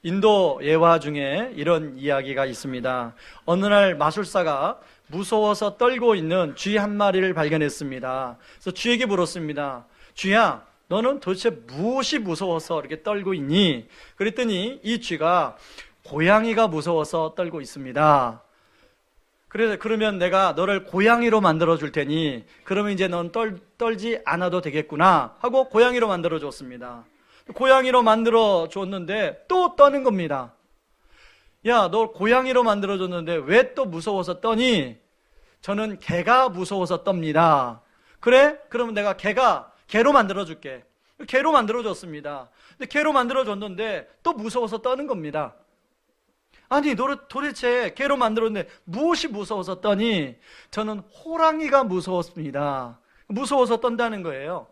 인도 예화 중에 이런 이야기가 있습니다. 어느 날 마술사가 무서워서 떨고 있는 쥐 한 마리를 발견했습니다. 그래서 쥐에게 물었습니다. 쥐야, 너는 도대체 무엇이 무서워서 이렇게 떨고 있니? 그랬더니 이 쥐가 고양이가 무서워서 떨고 있습니다. 그러면 내가 너를 고양이로 만들어 줄 테니 그러면 이제 넌 떨지 않아도 되겠구나 하고 고양이로 만들어 줬습니다. 고양이로 만들어 줬는데 또 떠는 겁니다. 야, 너 고양이로 만들어 줬는데 왜 또 무서워서 떠니? 저는 개가 무서워서 떱니다. 그래? 그러면 내가 개로 만들어 줄게. 개로 만들어 줬습니다. 근데 개로 만들어 줬는데 또 무서워서 떠는 겁니다. 아니, 너를 도대체 개로 만들었는데 무엇이 무서워서 떠니? 저는 호랑이가 무서웠습니다. 무서워서 떤다는 거예요.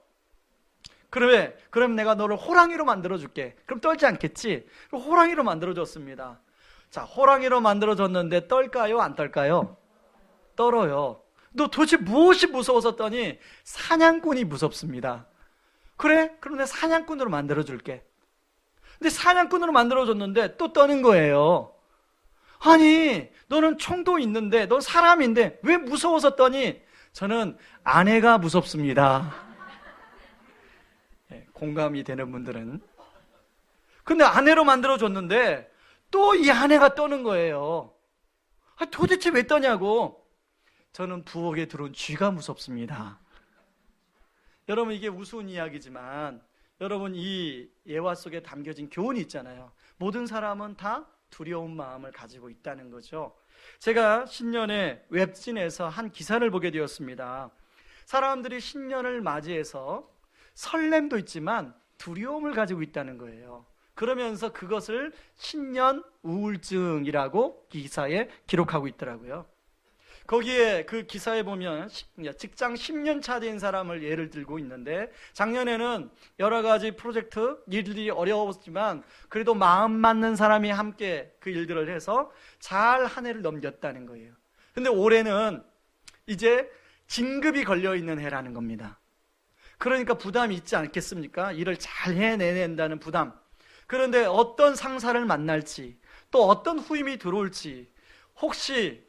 그럼 내가 너를 호랑이로 만들어줄게. 그럼 떨지 않겠지? 그럼 호랑이로 만들어줬습니다. 자, 호랑이로 만들어줬는데 떨까요? 안 떨까요? 떨어요. 너 도대체 무엇이 무서워서 떠니? 사냥꾼이 무섭습니다. 그래? 그럼 내가 사냥꾼으로 만들어줄게. 근데 사냥꾼으로 만들어줬는데 또 떠는 거예요. 아니, 너는 총도 있는데, 너 사람인데 왜 무서워서 떠니? 저는 아내가 무섭습니다. 공감이 되는 분들은. 근데 아내로 만들어줬는데 또 이 아내가 떠는 거예요. 도대체 왜 떠냐고. 저는 부엌에 들어온 쥐가 무섭습니다. 여러분, 이게 우스운 이야기지만 여러분, 이 예화 속에 담겨진 교훈이 있잖아요. 모든 사람은 다 두려운 마음을 가지고 있다는 거죠. 제가 신년에 웹진에서 한 기사를 보게 되었습니다. 사람들이 신년을 맞이해서 설렘도 있지만 두려움을 가지고 있다는 거예요. 그러면서 그것을 신년 우울증이라고 기사에 기록하고 있더라고요. 거기에 그 기사에 보면 직장 10년 차 된 사람을 예를 들고 있는데, 작년에는 여러 가지 프로젝트 일들이 어려웠지만 그래도 마음 맞는 사람이 함께 그 일들을 해서 잘 한 해를 넘겼다는 거예요. 근데 올해는 이제 진급이 걸려있는 해라는 겁니다. 그러니까 부담이 있지 않겠습니까? 일을 잘 해내낸다는 부담. 그런데 어떤 상사를 만날지, 또 어떤 후임이 들어올지, 혹시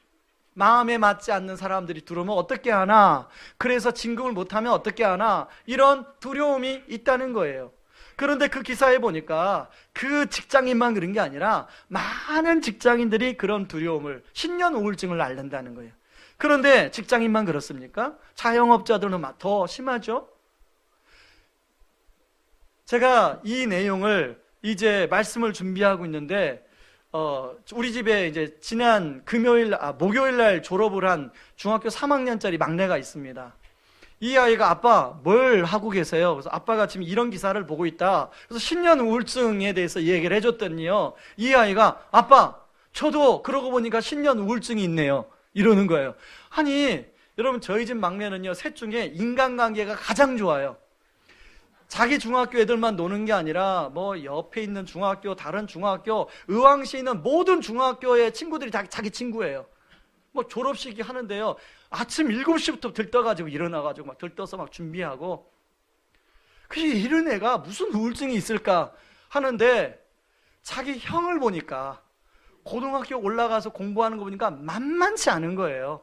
마음에 맞지 않는 사람들이 들어오면 어떻게 하나, 그래서 진급을 못하면 어떻게 하나, 이런 두려움이 있다는 거예요. 그런데 그 기사에 보니까 그 직장인만 그런 게 아니라 많은 직장인들이 그런 두려움을, 신년 우울증을 앓는다는 거예요. 그런데 직장인만 그렇습니까? 자영업자들은 더 심하죠? 제가 이 내용을 이제 말씀을 준비하고 있는데, 우리 집에 이제 지난 목요일 날 졸업을 한 중학교 3학년짜리 막내가 있습니다. 이 아이가 아빠 뭘 하고 계세요? 그래서 아빠가 지금 이런 기사를 보고 있다. 그래서 신년 우울증에 대해서 얘기를 해줬더니요, 이 아이가 아빠 저도 그러고 보니까 신년 우울증이 있네요. 이러는 거예요. 아니, 여러분, 저희 집 막내는요, 셋 중에 인간관계가 가장 좋아요. 자기 중학교 애들만 노는 게 아니라 뭐 옆에 있는 중학교, 다른 중학교, 의왕시에 있는 모든 중학교의 친구들이 다 자기 친구예요. 뭐 졸업식이 하는데요, 아침 7시부터 들떠가지고 일어나가지고 막 들떠서 막 준비하고. 그래서 이런 애가 무슨 우울증이 있을까 하는데, 자기 형을 보니까 고등학교 올라가서 공부하는 거 보니까 만만치 않은 거예요.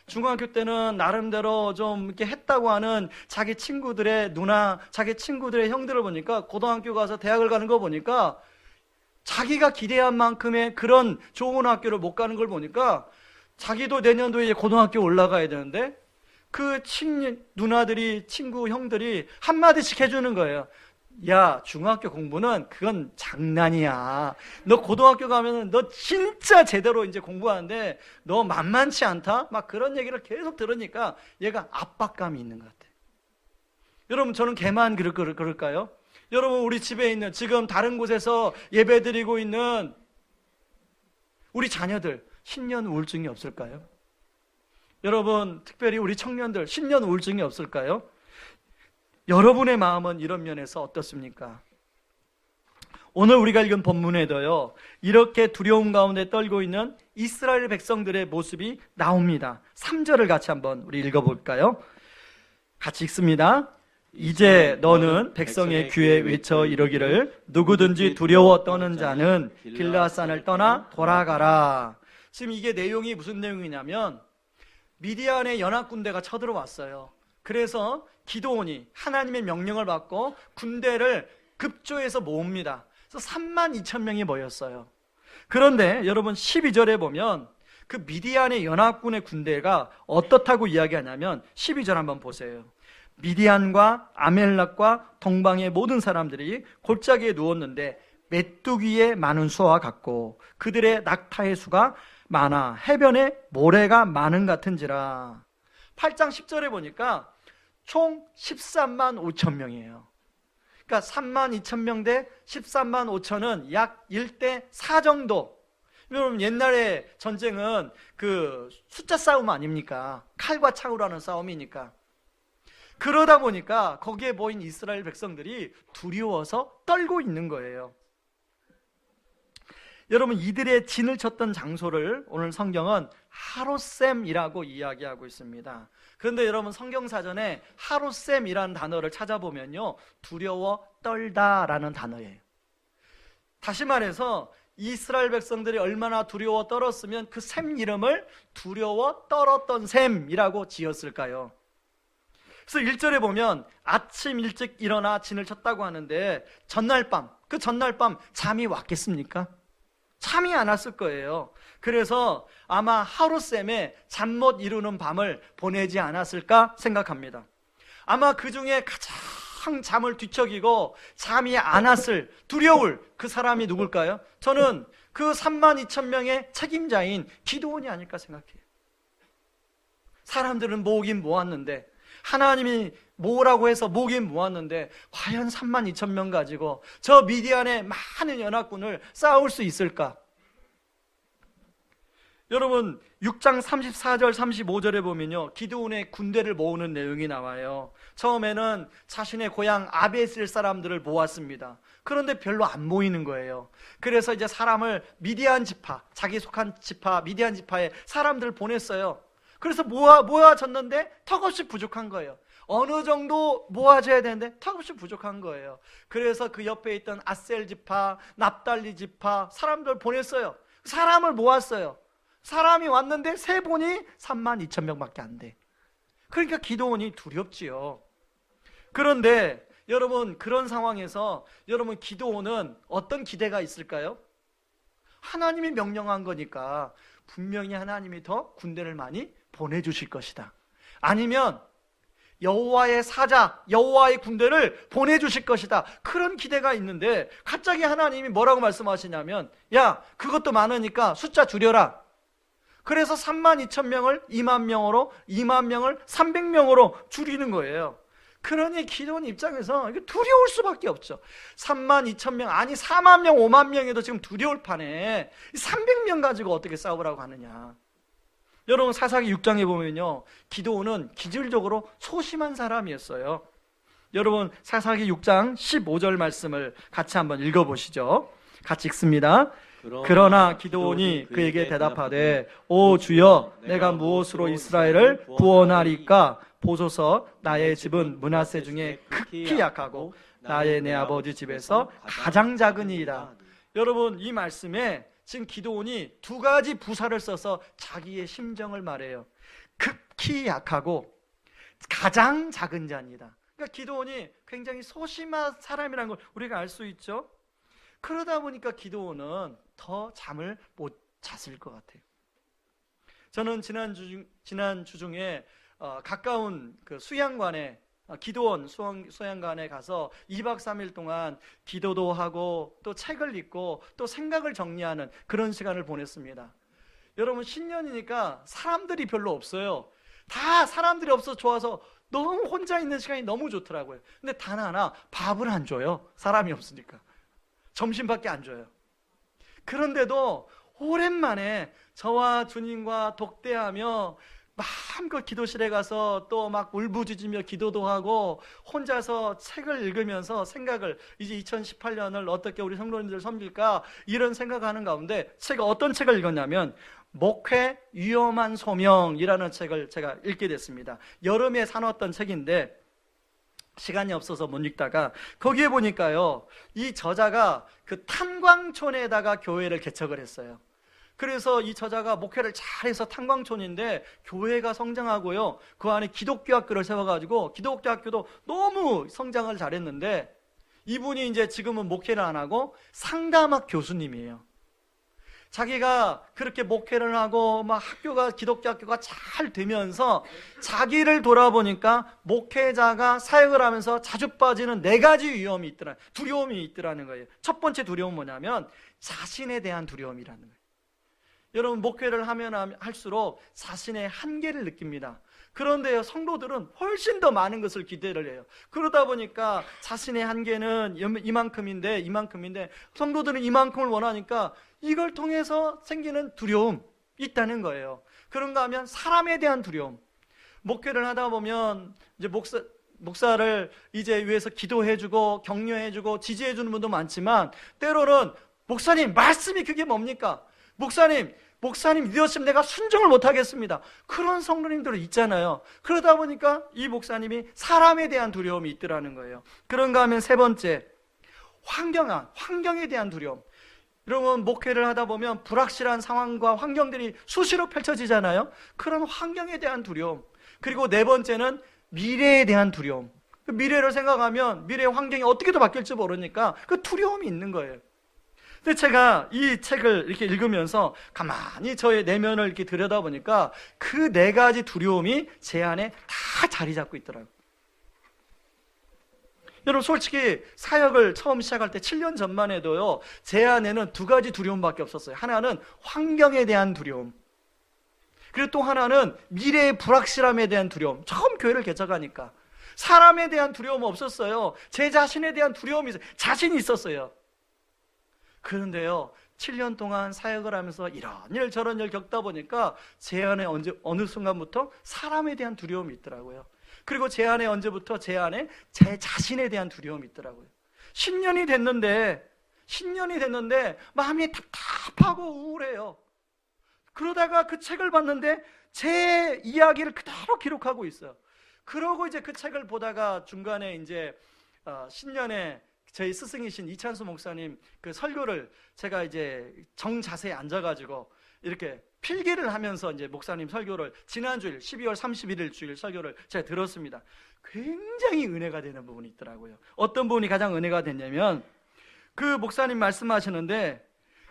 중학교 때는 나름대로 좀 이렇게 했다고 하는 자기 친구들의 누나, 자기 친구들의 형들을 보니까, 고등학교 가서 대학을 가는 거 보니까 자기가 기대한 만큼의 그런 좋은 학교를 못 가는 걸 보니까 자기도 내년도에 이제 고등학교 올라가야 되는데, 그 누나들이, 친구, 형들이 한마디씩 해주는 거예요. 야, 중학교 공부는 그건 장난이야. 너 고등학교 가면은 너 진짜 제대로 이제 공부하는데 너 만만치 않다? 막 그런 얘기를 계속 들으니까 얘가 압박감이 있는 것 같아요. 여러분, 저는 걔만 그럴까요? 여러분, 우리 집에 있는, 지금 다른 곳에서 예배 드리고 있는 우리 자녀들 신년 우울증이 없을까요? 여러분, 특별히 우리 청년들 신년 우울증이 없을까요? 여러분의 마음은 이런 면에서 어떻습니까? 오늘 우리가 읽은 본문에도요, 이렇게 두려움 가운데 떨고 있는 이스라엘 백성들의 모습이 나옵니다. 3절을 같이 한번 우리 읽어볼까요? 같이 읽습니다. 이제 너는 백성의 귀에 외쳐 이르기를 누구든지 두려워 떠는 자는 길라앗산을 떠나 돌아가라. 지금 이게 내용이 무슨 내용이냐면 미디안의 연합군대가 쳐들어왔어요. 그래서 기드온이 하나님의 명령을 받고 군대를 급조해서 모읍니다. 그래서 32,000명이 모였어요. 그런데 여러분 12절에 보면 그 미디안의 연합군의 군대가 어떻다고 이야기하냐면 12절 한번 보세요. 미디안과 아멜렉과 동방의 모든 사람들이 골짜기에 누웠는데 메뚜기의 많은 수와 같고 그들의 낙타의 수가 많아 해변에 모래가 많은 같은지라. 8장 10절에 보니까 총 13만 5천 명이에요. 그러니까 3만 2천 명 대 13만 5천은 약 1대 4 정도. 여러분 옛날에 전쟁은 그 숫자 싸움 아닙니까? 칼과 창으로 하는 싸움이니까. 그러다 보니까 거기에 모인 이스라엘 백성들이 두려워서 떨고 있는 거예요. 여러분 이들의 진을 쳤던 장소를 오늘 성경은 하롯셈이라고 이야기하고 있습니다. 그런데 여러분 성경사전에 하롯셈이라는 단어를 찾아보면요 두려워 떨다라는 단어예요. 다시 말해서 이스라엘 백성들이 얼마나 두려워 떨었으면 그 셈 이름을 두려워 떨었던 셈이라고 지었을까요? 그래서 1절에 보면 아침 일찍 일어나 진을 쳤다고 하는데 전날 밤 잠이 왔겠습니까? 잠이 안 왔을 거예요. 그래서 아마 하룻셈에 잠 못 이루는 밤을 보내지 않았을까 생각합니다. 아마 그 중에 가장 잠을 뒤척이고 잠이 안 왔을 두려울 그 사람이 누굴까요? 저는 그 32,000명의 책임자인 기드온이 아닐까 생각해요. 사람들은 모으긴 모았는데 하나님이 모으라고 해서 모으긴 모았는데 과연 32,000명 가지고 저 미디안의 많은 연합군을 싸울 수 있을까? 여러분 6장 34절 35절에 보면요 기드온의 군대를 모으는 내용이 나와요. 처음에는 자신의 고향 아베스일 사람들을 모았습니다. 그런데 별로 안 모이는 거예요. 그래서 이제 사람을 미디안 지파, 자기 속한 지파 미디안 지파에 사람들을 보냈어요. 그래서 모아졌는데 턱없이 부족한 거예요. 어느 정도 모아져야 되는데 턱없이 부족한 거예요. 그래서 그 옆에 있던 아셀 지파, 납달리 지파 사람들 보냈어요. 사람을 모았어요. 사람이 왔는데 세보니 32,000명밖에 안 돼. 그러니까 기드온이 두렵지요. 그런데 여러분 그런 상황에서 여러분 기드온은 어떤 기대가 있을까요? 하나님이 명령한 거니까 분명히 하나님이 더 군대를 많이 보내주실 것이다. 아니면 여호와의 사자, 여호와의 군대를 보내주실 것이다. 그런 기대가 있는데 갑자기 하나님이 뭐라고 말씀하시냐면 야 그것도 많으니까 숫자 줄여라. 그래서 32,000명을 2만 명으로 2만 명을 300명으로 줄이는 거예요. 그러니 기드온 입장에서 이게 두려울 수밖에 없죠. 32,000명 아니 4만 명 5만 명에도 지금 두려울 판에 300명 가지고 어떻게 싸우라고 하느냐. 여러분 사사기 6장에 보면요 기드온은 기질적으로 소심한 사람이었어요. 여러분 사사기 6장 15절 말씀을 같이 한번 읽어보시죠. 같이 읽습니다. 그러나 기드온이 그에게 대답하되 오 주여 내가 무엇으로 이스라엘을 구원하리까? 보소서 나의 집은 므낫세 중에 극히 약하고 나의 내 아버지 집에서 가장 작으니이다. 여러분 이 말씀에 지금 기드온이 두 가지 부사를 써서 자기의 심정을 말해요. 극히 약하고 가장 작은 자입니다. 그러니까 기드온이 굉장히 소심한 사람이라는 걸 우리가 알 수 있죠. 그러다 보니까 기드온은 더 잠을 못 잤을 것 같아요. 저는 지난 주 중에 가까운 그 수양관에 기드온 수양관에 가서 2박 3일 동안 기도도 하고 또 책을 읽고 또 생각을 정리하는 그런 시간을 보냈습니다. 여러분 신년이니까 사람들이 별로 없어요. 다 사람들이 없어서 좋아서 너무 혼자 있는 시간이 너무 좋더라고요. 근데 단 하나 밥을 안 줘요. 사람이 없으니까. 점심밖에 안 줘요. 그런데도 오랜만에 저와 주님과 독대하며 마음껏 기도실에 가서 또 막 울부짖으며 기도도 하고 혼자서 책을 읽으면서 생각을 이제 2018년을 어떻게 우리 성도님들 섬길까 이런 생각하는 가운데 제가 어떤 책을 읽었냐면 목회 위험한 소명이라는 책을 제가 읽게 됐습니다. 여름에 사놓았던 책인데 시간이 없어서 못 읽다가 거기에 보니까요, 이 저자가 그 탄광촌에다가 교회를 개척을 했어요. 그래서 이 저자가 목회를 잘해서 탄광촌인데 교회가 성장하고요, 그 안에 기독교 학교를 세워가지고 기독교 학교도 너무 성장을 잘했는데, 이분이 이제 지금은 목회를 안 하고 상담학 교수님이에요. 자기가 그렇게 목회를 하고 막 학교가, 기독교 학교가 잘 되면서 자기를 돌아보니까 목회자가 사역을 하면서 자주 빠지는 4가지 두려움이 있더라는 거예요. 첫 번째 두려움은 뭐냐면 자신에 대한 두려움이라는 거예요. 여러분, 목회를 하면 할수록 자신의 한계를 느낍니다. 그런데요, 성도들은 훨씬 더 많은 것을 기대를 해요. 그러다 보니까 자신의 한계는 이만큼인데 성도들은 이만큼을 원하니까 이걸 통해서 생기는 두려움이 있다는 거예요. 그런가 하면 사람에 대한 두려움. 목회를 하다 보면 이제 목사를 이제 위해서 기도해주고 격려해주고 지지해주는 분도 많지만, 때로는 목사님, 말씀이 그게 뭡니까? 목사님 리더십 내가 순종을 못하겠습니다. 그런 성도님들은 있잖아요. 그러다 보니까 이 목사님이 사람에 대한 두려움이 있더라는 거예요. 그런가 하면 세 번째, 환경에 대한 두려움. 여러분, 목회를 하다 보면 불확실한 상황과 환경들이 수시로 펼쳐지잖아요. 그런 환경에 대한 두려움. 그리고 네 번째는 미래에 대한 두려움. 미래를 생각하면 미래의 환경이 어떻게 더 바뀔지 모르니까 그 두려움이 있는 거예요. 근데 제가 이 책을 이렇게 읽으면서 가만히 저의 내면을 이렇게 들여다보니까 그 4가지 두려움이 제 안에 다 자리 잡고 있더라고요. 여러분, 솔직히 사역을 처음 시작할 때 7년 전만 해도요, 제 안에는 2가지 두려움밖에 없었어요. 하나는 환경에 대한 두려움, 그리고 또 하나는 미래의 불확실함에 대한 두려움. 처음 교회를 개척하니까 사람에 대한 두려움은 없었어요. 제 자신에 대한 두려움이 자신이 있었어요. 그런데요, 7년 동안 사역을 하면서 이런 일 저런 일 겪다 보니까 제 안에 어느 순간부터 사람에 대한 두려움이 있더라고요. 그리고 제 안에 언제부터 제 자신에 대한 두려움이 있더라고요. 10년이 됐는데 마음이 답답하고 우울해요. 그러다가 그 책을 봤는데 제 이야기를 그대로 기록하고 있어요. 그러고 이제 그 책을 보다가 중간에 이제 신년에 저희 스승이신 이찬수 목사님 그 설교를 제가 이제 정자세에 앉아가지고 이렇게 필기를 하면서 이제 목사님 설교를 지난 주일 12월 31일 주일 설교를 제가 들었습니다. 굉장히 은혜가 되는 부분이 있더라고요. 어떤 부분이 가장 은혜가 됐냐면, 그 목사님 말씀하시는데,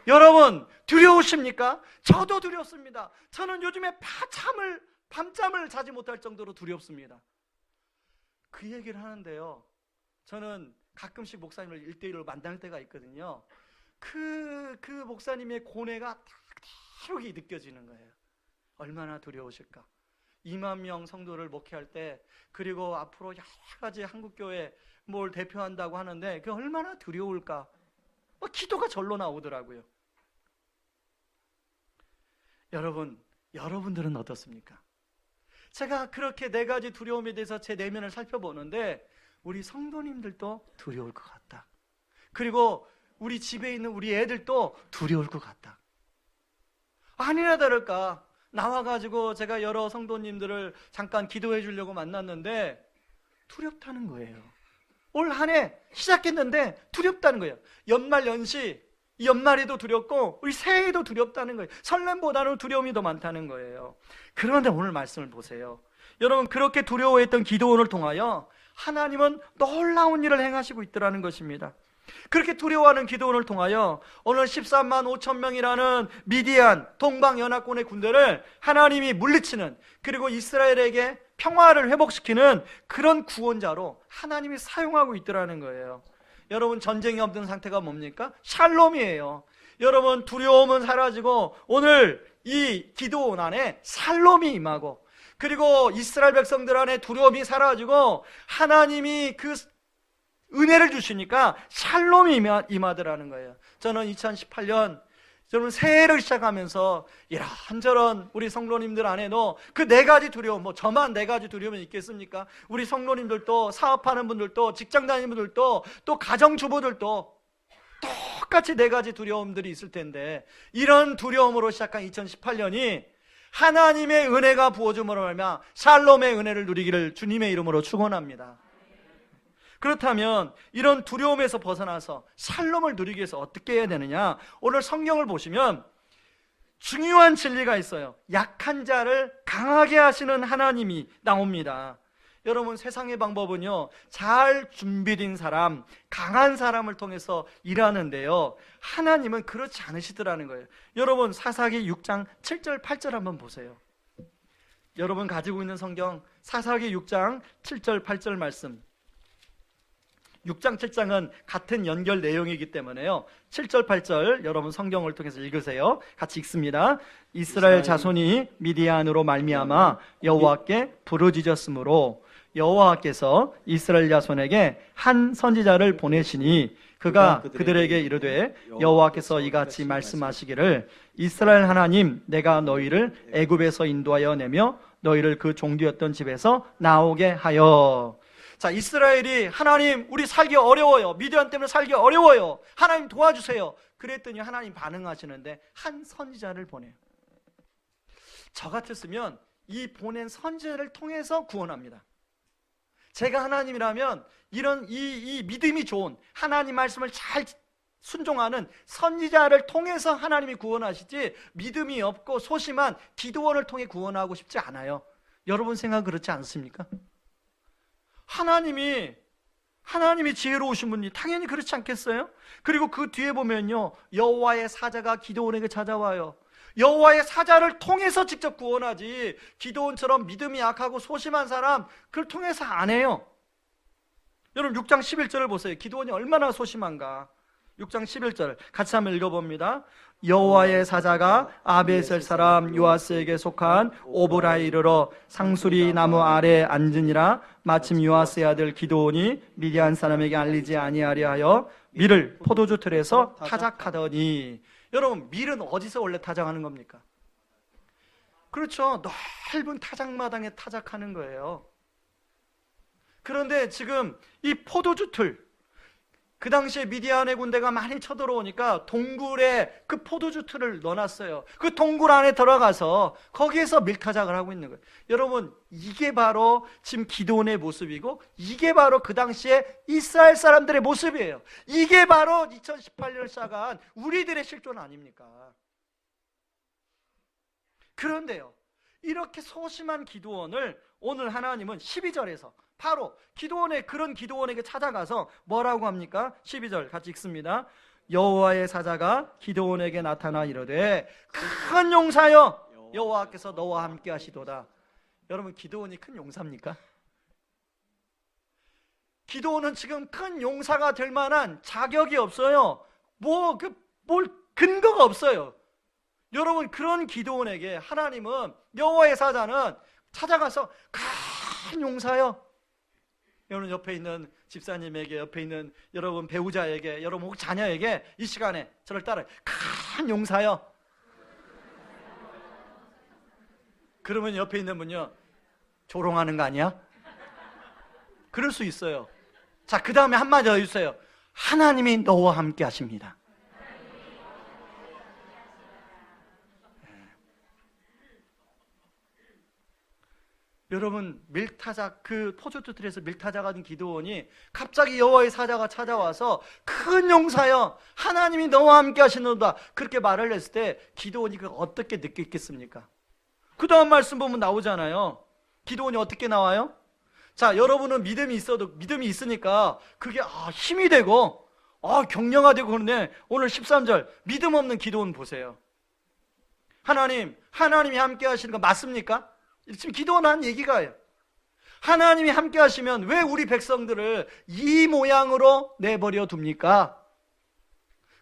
여러분 두려우십니까? 저도 두렵습니다. 저는 요즘에 밤잠을 자지 못할 정도로 두렵습니다. 그 얘기를 하는데요, 저는 가끔씩 목사님을 1대1로 만날 때가 있거든요. 그 목사님의 고뇌가 딱 느껴지는 거예요. 얼마나 두려우실까? 2만 명 성도를 목회할 때, 그리고 앞으로 여러 가지 한국교회 뭘 대표한다고 하는데 그게 얼마나 두려울까? 기도가 절로 나오더라고요. 여러분들은 어떻습니까? 제가 그렇게 4가지 두려움에 대해서 제 내면을 살펴보는데, 우리 성도님들도 두려울 것 같다. 그리고 우리 집에 있는 우리 애들도 두려울 것 같다. 아니나 다를까, 나와가지고 제가 여러 성도님들을 잠깐 기도해 주려고 만났는데 두렵다는 거예요. 올 한 해 시작했는데 두렵다는 거예요. 연말연시, 연말에도 두렵고 우리 새해에도 두렵다는 거예요. 설렘보다는 두려움이 더 많다는 거예요. 그런데 오늘 말씀을 보세요. 여러분, 그렇게 두려워했던 기도원을 통하여 하나님은 놀라운 일을 행하시고 있더라는 것입니다. 그렇게 두려워하는 기도원을 통하여 오늘 13만 5천 명이라는 미디안 동방연합군의 군대를 하나님이 물리치는, 그리고 이스라엘에게 평화를 회복시키는 그런 구원자로 하나님이 사용하고 있더라는 거예요. 여러분, 전쟁이 없는 상태가 뭡니까? 샬롬이에요. 여러분, 두려움은 사라지고 오늘 이 기도원 안에 샬롬이 임하고, 그리고 이스라엘 백성들 안에 두려움이 사라지고 하나님이 그 은혜를 주시니까 샬롬이 임하더라는 거예요. 저는 2018년 여러분 새해를 시작하면서 이런저런 우리 성도님들 안에도 그 4가지 두려움, 저만 4가지 두려움이 있겠습니까? 우리 성도님들도, 사업하는 분들도, 직장 다니는 분들도, 또 가정주부들도 똑같이 4가지 두려움들이 있을 텐데, 이런 두려움으로 시작한 2018년이 하나님의 은혜가 부어줌으로 말미암아 샬롬의 은혜를 누리기를 주님의 이름으로 축원합니다. 그렇다면 이런 두려움에서 벗어나서 샬롬을 누리기 위해서 어떻게 해야 되느냐? 오늘 성경을 보시면 중요한 진리가 있어요. 약한 자를 강하게 하시는 하나님이 나옵니다. 여러분, 세상의 방법은요, 잘 준비된 사람, 강한 사람을 통해서 일하는데요, 하나님은 그렇지 않으시더라는 거예요. 여러분, 사사기 6장 7절 8절 한번 보세요. 여러분 가지고 있는 성경 사사기 6장 7절 8절 말씀. 6장 7장은 같은 연결 내용이기 때문에요, 7절 8절 여러분 성경을 통해서 읽으세요. 같이 읽습니다. 이스라엘 자손이 미디안으로 말미암아 여호와께 부르짖었으므로 여호와께서 이스라엘 자손에게 한 선지자를 보내시니 그가 그들에게 이르되 여호와께서 이같이 말씀하시기를 이스라엘 하나님, 내가 너희를 애굽에서 인도하여 내며 너희를 그 종되었던 집에서 나오게 하여. 자, 이스라엘이 하나님, 우리 살기 어려워요, 미디안 때문에 살기 어려워요, 하나님 도와주세요. 그랬더니 하나님 반응하시는데 한 선지자를 보내요. 저 같았으면 이 보낸 선지자를 통해서 구원합니다. 제가 하나님이라면 이런 이 믿음이 좋은, 하나님 말씀을 잘 순종하는 선지자를 통해서 하나님이 구원하시지, 믿음이 없고 소심한 기도원을 통해 구원하고 싶지 않아요. 여러분 생각 그렇지 않습니까? 하나님이 지혜로우신 분이 당연히 그렇지 않겠어요? 그리고 그 뒤에 보면요, 여호와의 사자가 기드온에게 찾아와요. 여호와의 사자를 통해서 직접 구원하지, 기드온처럼 믿음이 약하고 소심한 사람 그걸 통해서 안 해요. 여러분 6장 11절을 보세요. 기드온이 얼마나 소심한가. 6장 11절 같이 한번 읽어봅니다. 여호와의 사자가 아베셀 사람 요아스에게 속한 오브라에 이르러 상수리 나무 아래에 앉으니라. 마침 요아스의 아들 기드온이 미디안 사람에게 알리지 아니하려 하여 밀을 포도주 틀에서 타작하더니. 여러분, 밀은 어디서 원래 타작하는 겁니까? 그렇죠, 넓은 타작마당에 타작하는 거예요. 그런데 지금 이 포도주 틀, 그 당시에 미디안의 군대가 많이 쳐들어오니까 동굴에 그 포도주 틀을 넣어놨어요. 그 동굴 안에 들어가서 거기에서 밀타작을 하고 있는 거예요. 여러분, 이게 바로 지금 기드온의 모습이고, 이게 바로 그 당시에 이스라엘 사람들의 모습이에요. 이게 바로 2018년을 시작한 우리들의 실존 아닙니까? 그런데요, 이렇게 소심한 기드온을 오늘 하나님은 12절에서 바로 기드온의, 그런 기드온에게 찾아가서 뭐라고 합니까? 12절 같이 읽습니다. 여호와의 사자가 기드온에게 나타나 이르되 큰 용사여, 여호와께서 너와 함께 하시도다. 여러분, 기드온이 큰 용사입니까? 기드온은 지금 큰 용사가 될 만한 자격이 없어요. 뭘 근거가 없어요. 여러분, 그런 기드온에게 하나님은, 여호와의 사자는 찾아가서 큰 용사여. 여러분, 옆에 있는 집사님에게, 옆에 있는 여러분 배우자에게, 여러분 혹 자녀에게 이 시간에 저를 따라 큰 용사여. 그러면 옆에 있는 분요, 조롱하는 거 아니야? 그럴 수 있어요. 자, 그 다음에 한마디 더 해주세요. 하나님이 너와 함께 하십니다. 여러분, 밀타작, 그 포도주 틀에서 밀타작하던 기드온이 갑자기 여호와의 사자가 찾아와서 큰 용사여, 하나님이 너와 함께 하시노다, 그렇게 말을 했을 때 기드온이 그걸 어떻게 느꼈겠습니까? 그 다음 말씀 보면 나오잖아요. 기드온이 어떻게 나와요? 자, 여러분은 믿음이 있으니까 그게 힘이 되고 격려가 되고 그러네. 오늘 13절 믿음 없는 기드온 보세요. 하나님이 함께 하시는 거 맞습니까? 지금 기도한 얘기가요. 하나님이 함께 하시면 왜 우리 백성들을 이 모양으로 내버려 둡니까?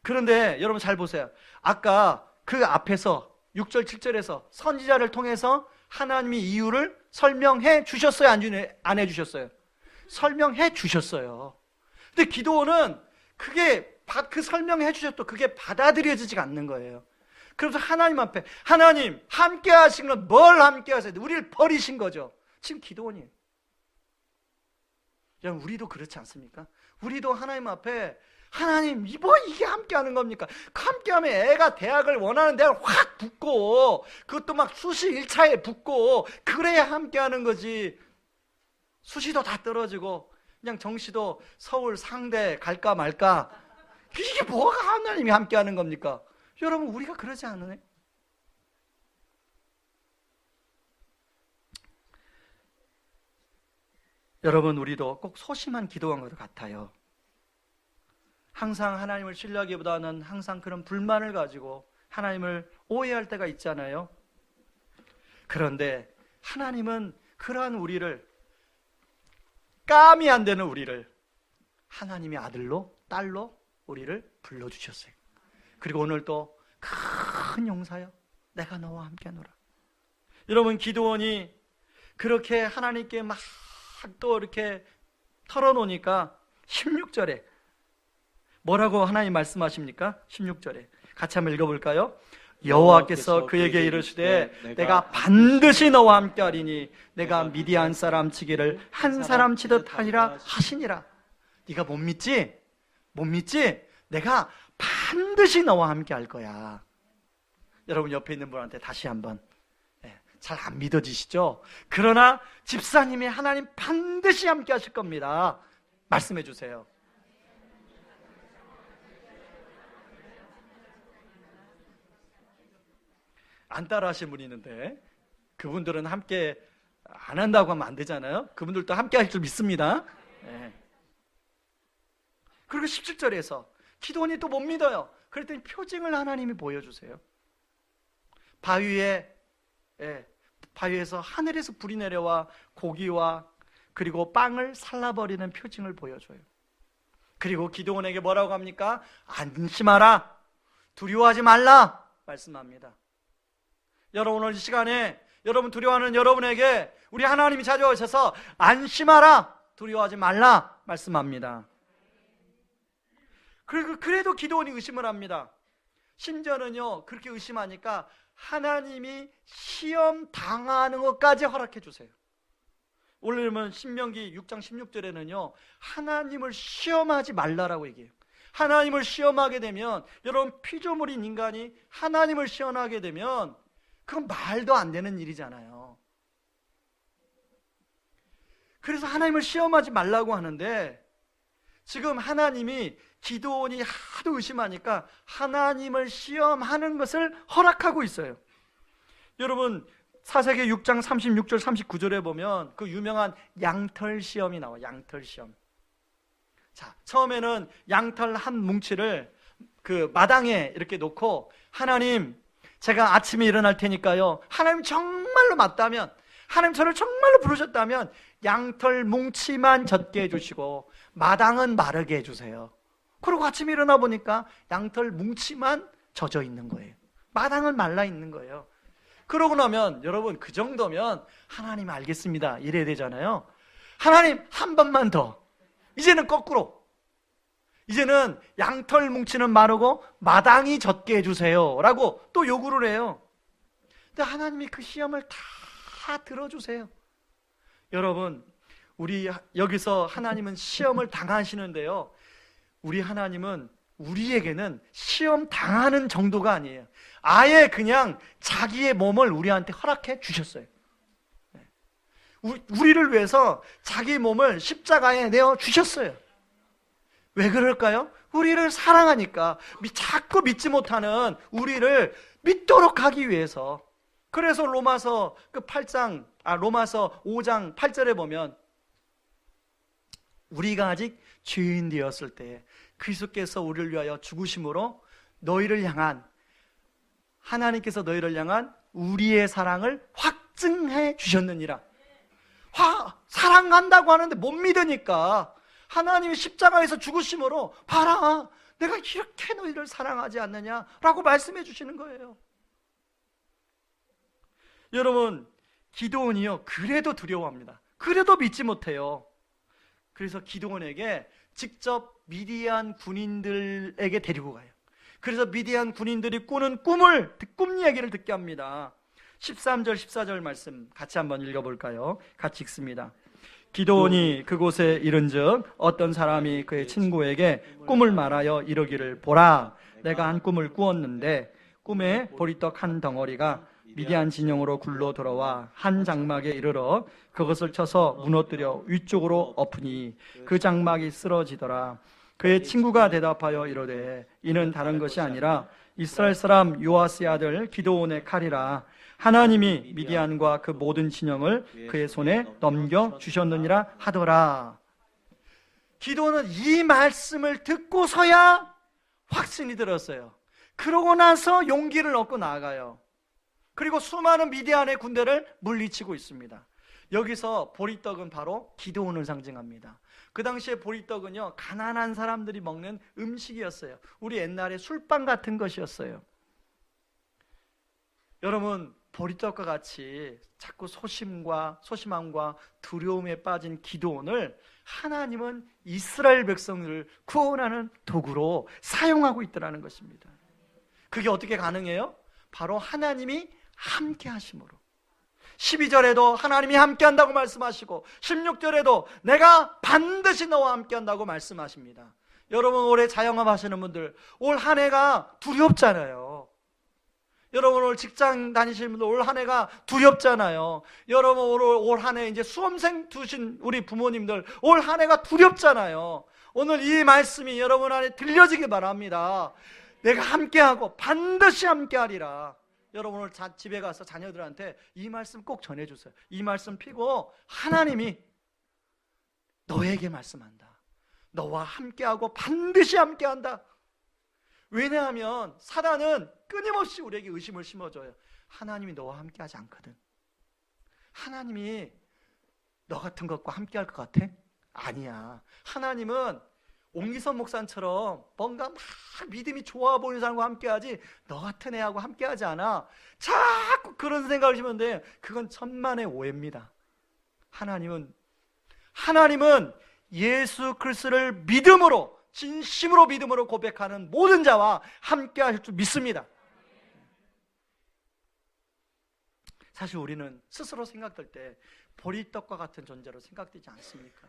그런데 여러분 잘 보세요. 아까 그 앞에서 6절 7절에서 선지자를 통해서 하나님이 이유를 설명해 주셨어요? 안 해주셨어요? 설명해 주셨어요. 근데 기도는 그 설명해 주셨도 그게 받아들여지지가 않는 거예요. 그래서 하나님 앞에, 하나님 함께 하신 건 뭘 함께 하세요? 우리를 버리신 거죠. 지금 기도원이에요. 여러분, 우리도 그렇지 않습니까? 우리도 하나님 앞에, 하나님 이게 함께 하는 겁니까? 함께 하면 애가 대학을 원하는 대학을 확 붙고, 그것도 막 수시 1차에 붙고, 그래야 함께 하는 거지. 수시도 다 떨어지고 그냥 정시도 서울 상대 갈까 말까. 이게 뭐가 하나님이 함께하는 겁니까? 여러분, 우리가 그러지 않으네? 여러분, 우리도 꼭 소심한 기도한 것 같아요. 항상 하나님을 신뢰하기보다는 항상 그런 불만을 가지고 하나님을 오해할 때가 있잖아요. 그런데 하나님은 그러한 우리를, 감이 안 되는 우리를 하나님의 아들로, 딸로 우리를 불러주셨어요. 그리고 오늘 또 큰 용사여, 내가 너와 함께하노라. 여러분, 기드온이 그렇게 하나님께 막 또 이렇게 털어놓으니까 16절에 뭐라고 하나님 말씀하십니까? 16절에 같이 한번 읽어볼까요? 여호와께서 그에게 이르시되 내가 반드시 너와 함께하리니 내가 미디안 사람 치기를 한 사람 치듯 하리라 하시니라. 네가 못 믿지? 못 믿지? 내가 반드시 너와 함께 할 거야. 여러분, 옆에 있는 분한테 다시 한번, 잘 안 믿어지시죠? 그러나 집사님이 하나님 반드시 함께 하실 겁니다. 말씀해 주세요. 안 따라 하신 분이 있는데 그분들은 함께 안 한다고 하면 안 되잖아요. 그분들도 함께 할 줄 믿습니다. 그리고 17절에서 기드온이 또 못 믿어요. 그랬더니 표징을 하나님이 보여주세요. 바위에서 하늘에서 불이 내려와 고기와 그리고 빵을 살라버리는 표징을 보여줘요. 그리고 기드온에게 뭐라고 합니까? 안심하라, 두려워하지 말라 말씀합니다. 여러분, 오늘 이 시간에 여러분 두려워하는 여러분에게 우리 하나님이 찾아오셔서 안심하라, 두려워하지 말라 말씀합니다. 그래도 기드온이 의심을 합니다. 심지어는요, 그렇게 의심하니까 하나님이 시험 당하는 것까지 허락해 주세요. 오늘은 신명기 6장 16절에는요 하나님을 시험하지 말라라고 얘기해요. 하나님을 시험하게 되면, 여러분, 피조물인 인간이 하나님을 시험하게 되면 그건 말도 안 되는 일이잖아요. 그래서 하나님을 시험하지 말라고 하는데, 지금 하나님이 기드온이 하도 의심하니까 하나님을 시험하는 것을 허락하고 있어요. 여러분, 사사기 6장 36절 39절에 보면 그 유명한 양털 시험이 나와요. 양털 시험. 자, 처음에는 양털 한 뭉치를 그 마당에 이렇게 놓고, 하나님, 제가 아침에 일어날 테니까요, 하나님 정말로 맞다면, 하나님 저를 정말로 부르셨다면 양털 뭉치만 젖게 해주시고 마당은 마르게 해주세요. 그리고 아침에 일어나 보니까 양털 뭉치만 젖어 있는 거예요. 마당은 말라 있는 거예요. 그러고 나면, 여러분, 그 정도면 하나님 알겠습니다 이래야 되잖아요. 하나님, 한 번만 더, 이제는 거꾸로, 이제는 양털 뭉치는 마르고 마당이 젖게 해주세요 라고 또 요구를 해요. 근데 하나님이 그 시험을 다 들어주세요. 여러분, 우리 여기서 하나님은 시험을 당하시는데요, 우리 하나님은 우리에게는 시험 당하는 정도가 아니에요. 아예 그냥 자기의 몸을 우리한테 허락해 주셨어요. 우리를 위해서 자기 몸을 십자가에 내어 주셨어요. 왜 그럴까요? 우리를 사랑하니까. 자꾸 믿지 못하는 우리를 믿도록 하기 위해서. 그래서 로마서 5장 8절에 보면, 우리가 아직 죄인 되었을 때 그리스도께서 우리를 위하여 죽으심으로 너희를 향한, 하나님께서 너희를 향한 우리의 사랑을 확증해 주셨느니라. 사랑한다고 하는데 못 믿으니까 하나님이 십자가에서 죽으심으로, 봐라, 내가 이렇게 너희를 사랑하지 않느냐라고 말씀해 주시는 거예요. 여러분, 기드온이요, 그래도 두려워합니다. 그래도 믿지 못해요. 그래서 기드온에게 직접 미디안 군인들에게 데리고 가요. 그래서 미디안 군인들이 꾸는 꿈 이야기를 듣게 합니다. 13절 14절 말씀 같이 한번 읽어볼까요? 같이 읽습니다. 기드온이 그곳에 이른즉 어떤 사람이 그의 친구에게 꿈을 말하여 이르기를, 보라, 내가 한 꿈을 꾸었는데 꿈에 보리떡 한 덩어리가 미디안 진영으로 굴러 돌아와 한 장막에 이르러 그것을 쳐서 무너뜨려 위쪽으로 엎으니 그 장막이 쓰러지더라. 그의 친구가 대답하여 이르되 이는 다른 것이 아니라 이스라엘 사람 요아스의 아들 기드온의 칼이라. 하나님이 미디안과 그 모든 진영을 그의 손에 넘겨주셨느니라 하더라. 기드온은 이 말씀을 듣고서야 확신이 들었어요. 그러고 나서 용기를 얻고 나아가요. 그리고 수많은 미디안의 군대를 물리치고 있습니다. 여기서 보리떡은 바로 기드온을 상징합니다. 그 당시에 보리떡은요, 가난한 사람들이 먹는 음식이었어요. 우리 옛날에 술빵 같은 것이었어요. 여러분, 보리떡과 같이 자꾸 소심함과 두려움에 빠진 기드온을 하나님은 이스라엘 백성을 구원하는 도구로 사용하고 있더라는 것입니다. 그게 어떻게 가능해요? 바로 하나님이 함께 하심으로. 12절에도 하나님이 함께 한다고 말씀하시고 16절에도 내가 반드시 너와 함께 한다고 말씀하십니다. 여러분, 올해 자영업 하시는 분들 올 한 해가 두렵잖아요. 여러분, 올 직장 다니시는 분들 올 한 해가 두렵잖아요. 여러분, 올 한 해 이제 수험생 두신 우리 부모님들 올 한 해가 두렵잖아요. 오늘 이 말씀이 여러분 안에 들려지기 바랍니다. 내가 함께하고 반드시 함께하리라. 여러분, 오늘 집에 가서 자녀들한테 이 말씀 꼭 전해주세요. 이 말씀 피고 하나님이 너에게 말씀한다. 너와 함께하고 반드시 함께한다. 왜냐하면 사단은 끊임없이 우리에게 의심을 심어줘요. 하나님이 너와 함께하지 않거든. 하나님이 너 같은 것과 함께할 것 같아? 아니야. 하나님은 옹기선 목사처럼 뭔가 막 믿음이 좋아 보이는 사람과 함께하지 너 같은 애하고 함께하지 않아. 자꾸 그런 생각을 하시면 돼. 그건 천만의 오해입니다. 하나님은 예수 그리스도를 믿음으로, 진심으로 믿음으로 고백하는 모든 자와 함께 하실 줄 믿습니다. 사실 우리는 스스로 생각될 때 보리떡과 같은 존재로 생각되지 않습니까?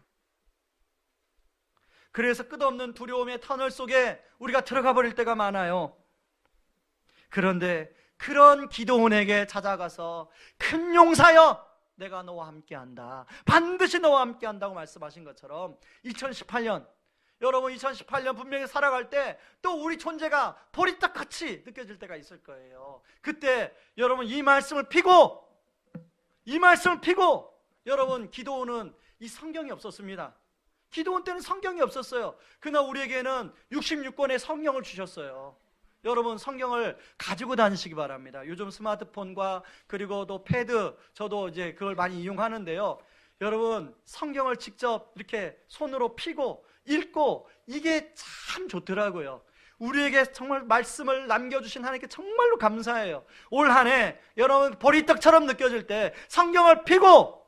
그래서 끝없는 두려움의 터널 속에 우리가 들어가 버릴 때가 많아요. 그런데 그런 기드온에게 찾아가서 큰 용사여, 내가 너와 함께한다. 반드시 너와 함께한다고 말씀하신 것처럼 2018년, 여러분 2018년 분명히 살아갈 때 또 우리 존재가 보리떡같이 느껴질 때가 있을 거예요. 그때 여러분 이 말씀을 피고 여러분, 기드온은 이 성경이 없었습니다. 기드온 때는 성경이 없었어요. 그러나 우리에게는 66권의 성경을 주셨어요. 여러분, 성경을 가지고 다니시기 바랍니다. 요즘 스마트폰과 그리고 또 패드, 저도 이제 그걸 많이 이용하는데요. 여러분, 성경을 직접 이렇게 손으로 피고 읽고, 이게 참 좋더라고요. 우리에게 정말 말씀을 남겨주신 하나님께 정말로 감사해요. 올 한 해 여러분 보리떡처럼 느껴질 때 성경을 피고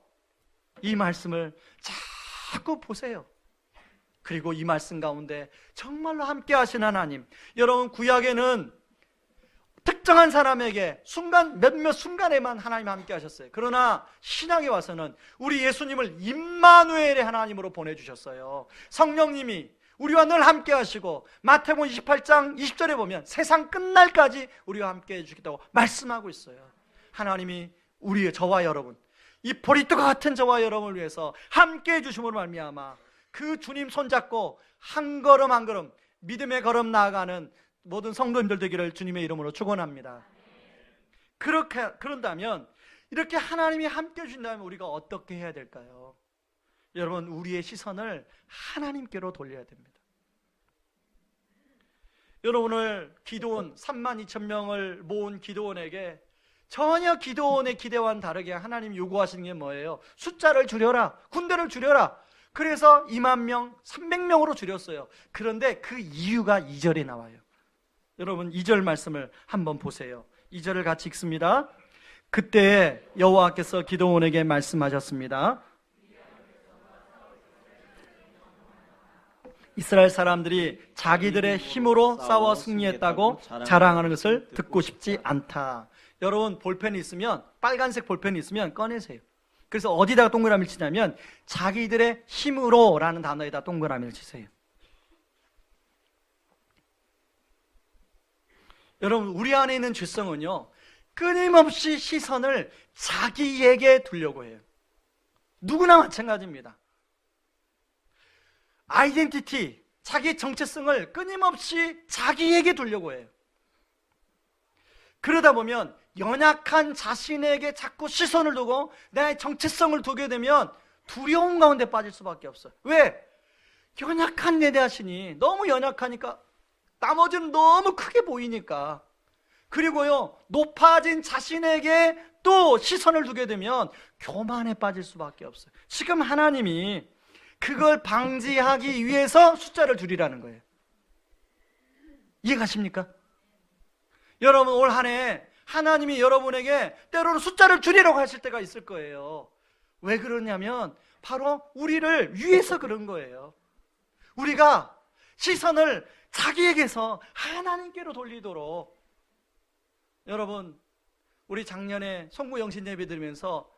이 말씀을 자꾸 보세요. 그리고 이 말씀 가운데 정말로 함께 하신 하나님, 여러분 구약에는 특정한 사람에게 몇몇 순간에만 하나님 함께 하셨어요. 그러나 신약에 와서는 우리 예수님을 임마누엘의 하나님으로 보내주셨어요. 성령님이 우리와 늘 함께 하시고, 마태복음 28장 20절에 보면 세상 끝날까지 우리와 함께 해주겠다고 말씀하고 있어요. 하나님이 저와 여러분, 이 보리떡과 같은 저와 여러분을 위해서 함께 해주심으로 말미암아 그 주님 손잡고 한 걸음 한 걸음 믿음의 걸음 나아가는 모든 성도님들 되기를 주님의 이름으로 축원합니다. 그런다면, 이렇게 하나님이 함께 해주신다면 우리가 어떻게 해야 될까요? 여러분, 우리의 시선을 하나님께로 돌려야 됩니다. 여러분을 기드온 32,000명을 모은 기드온에게 전혀 기드온의 기대와는 다르게 하나님 요구하시는 게 뭐예요? 숫자를 줄여라, 군대를 줄여라. 그래서 20,000명, 300명으로 줄였어요. 그런데 그 이유가 2절에 나와요. 여러분 2절 말씀을 한번 보세요. 2절을 같이 읽습니다. 그때 여호와께서 기드온에게 말씀하셨습니다. 이스라엘 사람들이 자기들의 힘으로 싸워 승리했다고 자랑하는 것을 듣고 싶지 않다. 여러분 볼펜이 있으면, 빨간색 볼펜이 있으면 꺼내세요. 그래서 어디다가 동그라미를 치냐면 자기들의 힘으로 라는 단어에다 동그라미를 치세요. 여러분, 우리 안에 있는 죄성은요, 끊임없이 시선을 자기에게 두려고 해요. 누구나 마찬가지입니다. 아이덴티티, 자기 정체성을 끊임없이 자기에게 두려고 해요. 그러다 보면 연약한 자신에게 자꾸 시선을 두고 나의 정체성을 두게 되면 두려움 가운데 빠질 수밖에 없어요. 왜? 연약한 내 자신이 너무 연약하니까, 나머지는 너무 크게 보이니까. 그리고요, 높아진 자신에게 또 시선을 두게 되면 교만에 빠질 수밖에 없어요. 지금 하나님이 그걸 방지하기 위해서 숫자를 줄이라는 거예요. 이해가십니까? 여러분, 올 한 해 하나님이 여러분에게 때로는 숫자를 줄이라고 하실 때가 있을 거예요. 왜 그러냐면 바로 우리를 위해서 그런 거예요. 우리가 시선을 자기에게서 하나님께로 돌리도록. 여러분, 우리 작년에 송구영신 예배 드리면서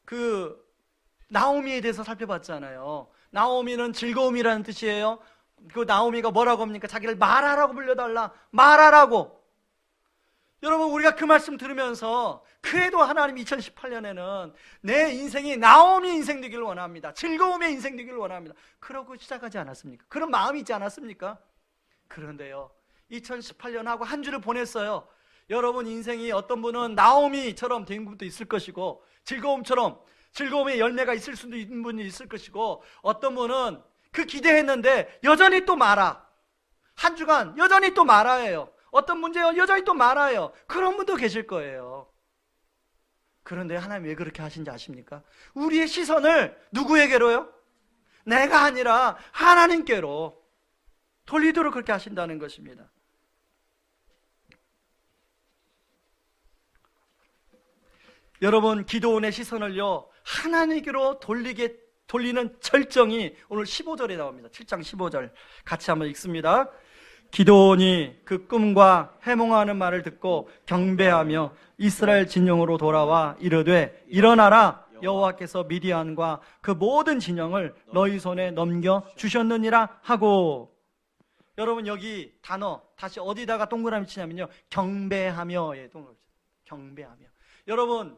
그 나오미에 대해서 살펴봤잖아요. 나오미는 즐거움이라는 뜻이에요. 그 나오미가 뭐라고 합니까? 자기를 말하라고 불러달라. 말하라고. 여러분, 우리가 그 말씀 들으면서 그래도 하나님 2018년에는 내 인생이 나오미 인생 되기를 원합니다. 즐거움의 인생 되기를 원합니다. 그러고 시작하지 않았습니까? 그런 마음이 있지 않았습니까? 그런데요, 2018년하고 한 주를 보냈어요. 여러분 인생이 어떤 분은 나오미처럼 된 분도 있을 것이고, 즐거움처럼 즐거움의 열매가 있을 수도 있는 분이 있을 것이고, 어떤 분은 그 기대했는데 여전히 또 말아. 한 주간 여전히 또 말아예요. 어떤 문제요? 여전히 또 말아요. 그런 분도 계실 거예요. 그런데 하나님 왜 그렇게 하신지 아십니까? 우리의 시선을 누구에게로요? 내가 아니라 하나님께로 돌리도록 그렇게 하신다는 것입니다. 여러분, 기도원의 시선을요, 하나님께로 돌리는 절정이 오늘 15절에 나옵니다. 7장 15절 같이 한번 읽습니다. 기도원이 그 꿈과 해몽하는 말을 듣고 경배하며 이스라엘 진영으로 돌아와 이르되 일어나라, 여호와께서 미디안과 그 모든 진영을 너희 손에 넘겨 주셨느니라 하고. 여러분, 여기 단어 다시 어디다가 동그라미 치냐면요, 경배하며에 동그라미 치죠. 경배하며. 여러분,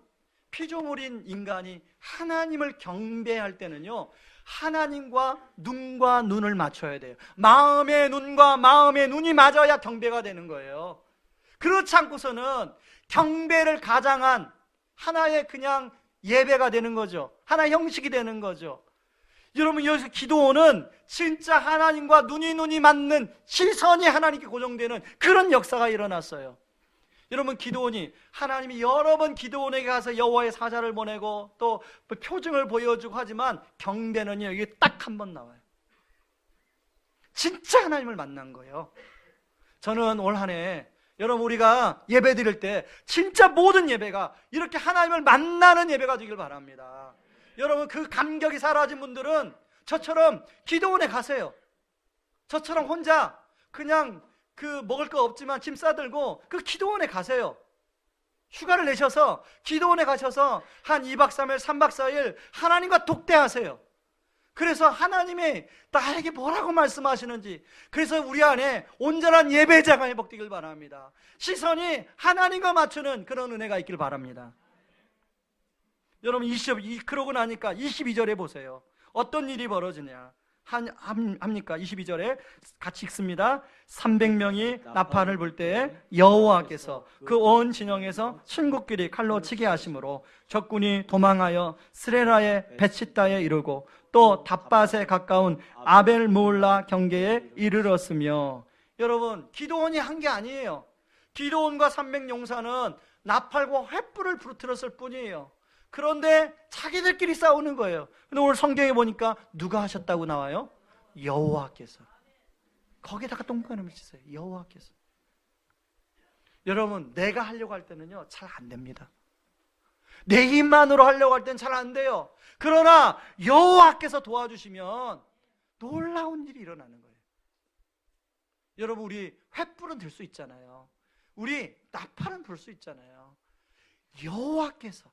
피조물인 인간이 하나님을 경배할 때는요, 하나님과 눈과 눈을 맞춰야 돼요. 마음의 눈과 마음의 눈이 맞아야 경배가 되는 거예요. 그렇지 않고서는 경배를 가장한 하나의 그냥 예배가 되는 거죠. 하나의 형식이 되는 거죠. 여러분, 여기서 기도원은 진짜 하나님과 눈이 맞는 시선이 하나님께 고정되는 그런 역사가 일어났어요. 여러분, 기도원이, 하나님이 여러 번 기도원에게 가서 여호와의 사자를 보내고 또 표징을 보여주고 하지만 경배는요, 여기 딱 한 번 나와요. 진짜 하나님을 만난 거예요. 저는 올 한 해 여러분, 우리가 예배 드릴 때 진짜 모든 예배가 이렇게 하나님을 만나는 예배가 되길 바랍니다. 여러분, 그 감격이 사라진 분들은 저처럼 기도원에 가세요. 저처럼 혼자 그냥 그 먹을 거 없지만 짐 싸들고 그 기도원에 가세요. 휴가를 내셔서 기도원에 가셔서 한 2박 3일 3박 4일 하나님과 독대하세요. 그래서 하나님이 나에게 뭐라고 말씀하시는지, 그래서 우리 안에 온전한 예배자가 회복되길 바랍니다. 시선이 하나님과 맞추는 그런 은혜가 있길 바랍니다. 여러분, 그러고 나니까 22절에 보세요. 어떤 일이 벌어지냐 합니까? 22절에 같이 읽습니다. 300명이 나팔을 불 때에 여호와께서 그 온 진영에서 친구끼리 칼로 치게 하심으로 적군이 도망하여 스레라의 베치다에 이르고 또 답밭에 가까운 아벨무올라 경계에 이르렀으며. 여러분, 기도원이 한 게 아니에요. 기도원과 300용사는 나팔과 횃불을 부르뜨렸을 뿐이에요. 그런데 자기들끼리 싸우는 거예요. 근데 오늘 성경에 보니까 누가 하셨다고 나와요? 여호와께서. 거기다가 동그라미 치세요. 여호와께서. 여러분, 내가 하려고 할 때는요, 잘 안 됩니다. 내 힘만으로 하려고 할 때는 잘 안 돼요. 그러나 여호와께서 도와주시면 놀라운 일이 일어나는 거예요. 여러분, 우리 횃불은 들 수 있잖아요. 우리 나팔은 불 수 있잖아요. 여호와께서.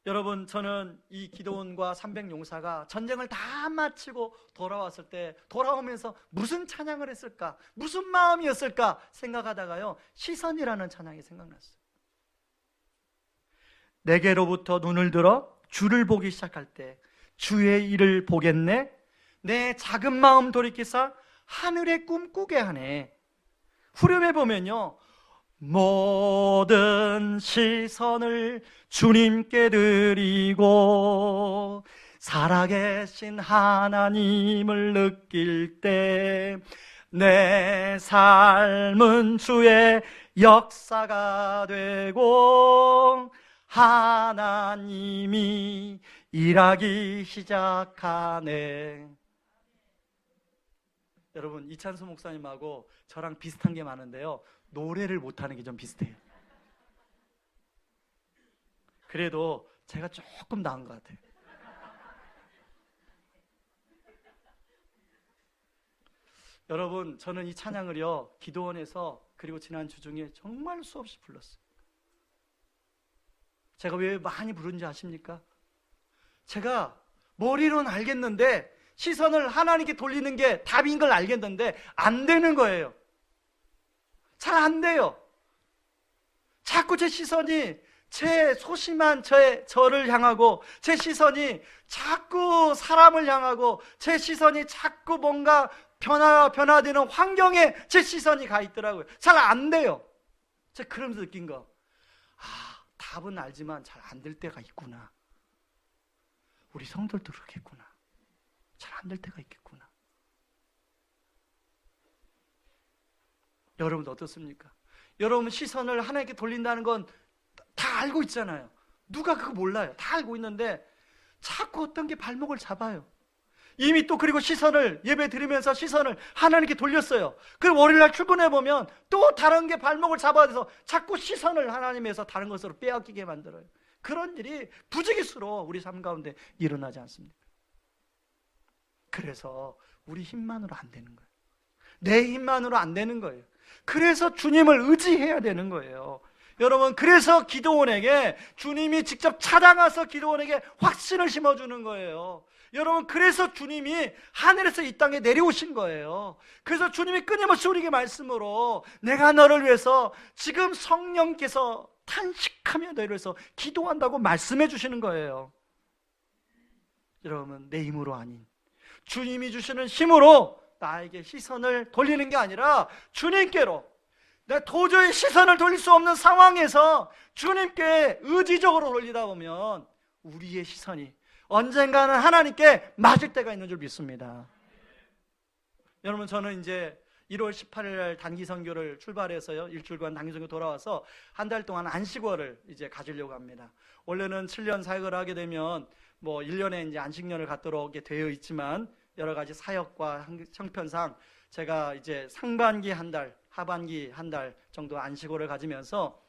여러분, 저는 이 기도원과 300용사가 전쟁을 다 마치고 돌아왔을 때, 돌아오면서 무슨 찬양을 했을까, 무슨 마음이었을까 생각하다가요, 시선이라는 찬양이 생각났어요. 내게로부터 눈을 들어 주를 보기 시작할 때 주의 일을 보겠네. 내 작은 마음 돌이키사 하늘의 꿈 꾸게 하네. 후렴에 보면요, 모든 시선을 주님께 드리고 살아계신 하나님을 느낄 때 내 삶은 주의 역사가 되고 하나님이 일하기 시작하네. 여러분, 이찬수 목사님하고 저랑 비슷한 게 많은데요, 노래를 못하는 게 좀 비슷해요. 그래도 제가 조금 나은 것 같아요. 여러분, 저는 이 찬양을요, 기도원에서 그리고 지난주 중에 정말 수없이 불렀어요. 제가 왜 많이 부른지 아십니까? 제가 머리로는 알겠는데 시선을 하나님께 돌리는 게 답인 걸 알겠는데 안 되는 거예요. 잘 안 돼요. 자꾸 제 시선이 제 소심한 저를 향하고, 제 시선이 자꾸 사람을 향하고, 제 시선이 자꾸 뭔가 변화되는 환경에 제 시선이 가 있더라고요. 잘 안 돼요. 제가 그러면서 느낀 거, 답은 알지만 잘 안 될 때가 있구나. 우리 성도들도 그렇겠구나. 잘 안 될 때가 있겠구나. 여러분 어떻습니까? 여러분 시선을 하나님께 돌린다는 건 다 알고 있잖아요. 누가 그거 몰라요. 다 알고 있는데 자꾸 어떤 게 발목을 잡아요. 이미 또 그리고 시선을 예배 드리면서 시선을 하나님께 돌렸어요. 그리고 월요일날 출근해 보면 또 다른 게 발목을 잡아서 자꾸 시선을 하나님에서 다른 것으로 빼앗기게 만들어요. 그런 일이 부지기수로 우리 삶 가운데 일어나지 않습니까? 그래서 우리 힘만으로 안 되는 거예요. 내 힘만으로 안 되는 거예요. 그래서 주님을 의지해야 되는 거예요. 여러분, 그래서 기도원에게 주님이 직접 찾아가서 기도원에게 확신을 심어주는 거예요. 여러분, 그래서 주님이 하늘에서 이 땅에 내려오신 거예요. 그래서 주님이 끊임없이 우리에게 말씀으로 내가 너를 위해서 지금 성령께서 탄식하며 너를 위해서 기도한다고 말씀해 주시는 거예요. 여러분, 내 힘으로 아닌 주님이 주시는 힘으로 나에게 시선을 돌리는 게 아니라 주님께로, 내가 도저히 시선을 돌릴 수 없는 상황에서 주님께 의지적으로 돌리다 보면 우리의 시선이 언젠가는 하나님께 맞을 때가 있는 줄 믿습니다. 여러분, 저는 이제 1월 18일 날 단기 선교를 출발해서요, 일주일간 단기 선교 돌아와서 한 달 동안 안식월을 이제 가지려고 합니다. 원래는 7년 사역을 하게 되면 뭐 1년에 이제 안식년을 갖도록 되어 있지만 여러 가지 사역과 형편상 제가 이제 상반기 한 달, 하반기 한 달 정도 안식월을 가지면서